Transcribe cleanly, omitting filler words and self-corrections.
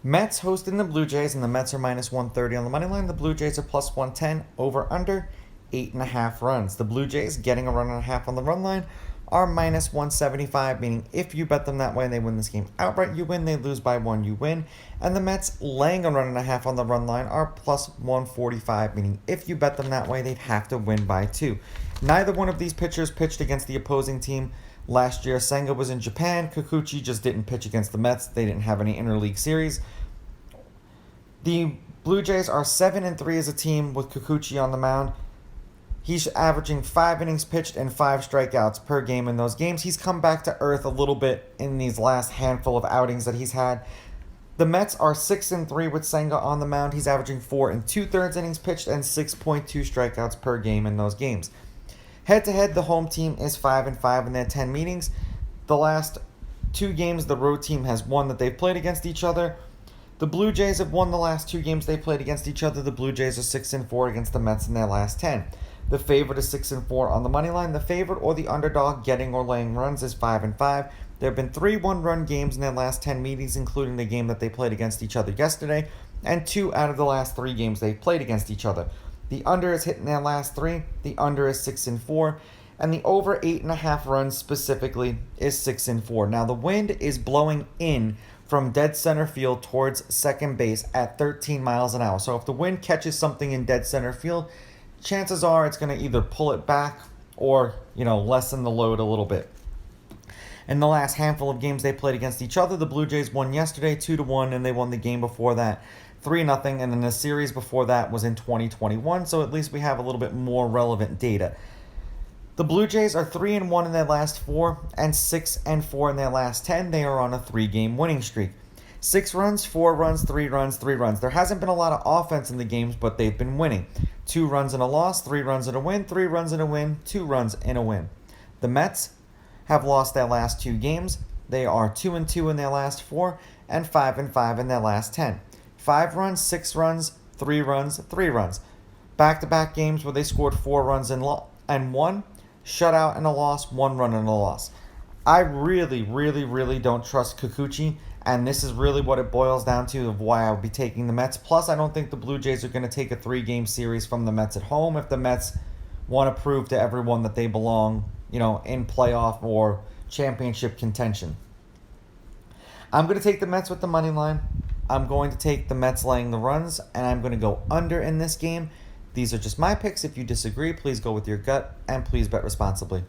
Mets hosting the Blue Jays, and the Mets are minus 130 on the money line. The Blue Jays are plus 110, over under 8.5 runs. The Blue Jays getting a run and a half on the run line are minus 175, meaning if you bet them that way and they win this game outright, you win. They lose by one, you win. And the Mets laying a run and a half on the run line are plus 145, meaning if you bet them that way, they'd have to win by two. Neither one of these pitchers pitched against the opposing team last year. Senga was in Japan. Kikuchi just didn't pitch against the Mets. They didn't have any interleague series. The Blue Jays are 7-3 as a team with Kikuchi on the mound. He's averaging 5 innings pitched and 5 strikeouts per game in those games. He's come back to earth a little bit in these last handful of outings that he's had. The Mets are 6-3 with Senga on the mound. He's averaging 4 2/3 innings pitched and 6.2 strikeouts per game in those games. Head-to-head, the home team is 5-5 in their 10 meetings. The last 2 games, the road team has won that they've played against each other. The Blue Jays have won the last 2 games they played against each other. The Blue Jays are 6-4 against the Mets in their last 10. The favorite is 6-4 on the money line. The favorite or the underdog getting or laying runs is 5-5. There have been 3 one-run games in their last 10 meetings, including the game that they played against each other yesterday, and 2 out of the last 3 games they've played against each other. The under is hit in their last 3. The under is 6-4. And the over 8.5 runs specifically is 6-4. Now, the wind is blowing in from dead center field towards second base at 13 miles an hour. So if the wind catches something in dead center field, chances are it's going to either pull it back or, lessen the load a little bit. In the last handful of games they played against each other, the Blue Jays won yesterday 2-1, and they won the game before that 3-0, and then the series before that was in 2021, so at least we have a little bit more relevant data. The Blue Jays are 3-1 in their last 4 and 6-4 in their last 10. They are on a 3-game winning streak. 6 runs, 4 runs, 3 runs, 3 runs. There hasn't been a lot of offense in the games, but they've been winning. 2 runs and a loss, 3 runs and a win, 3 runs and a win, 2 runs and a win. The Mets have lost their last 2 games. They are 2-2 in their last 4 and 5-5 in their last 10. 5 runs, 6 runs, 3 runs, 3 runs. Back-to-back games where they scored 4 runs and 1, shutout and a loss, 1 run and a loss. I really don't trust Kikuchi, and this is really what it boils down to of why I would be taking the Mets. Plus, I don't think the Blue Jays are going to take a 3-game series from the Mets at home if the Mets want to prove to everyone that they belong, in playoff or championship contention. I'm going to take the Mets with the money line. I'm going to take the Mets laying the runs, and I'm going to go under in this game. These are just my picks. If you disagree, please go with your gut, and please bet responsibly.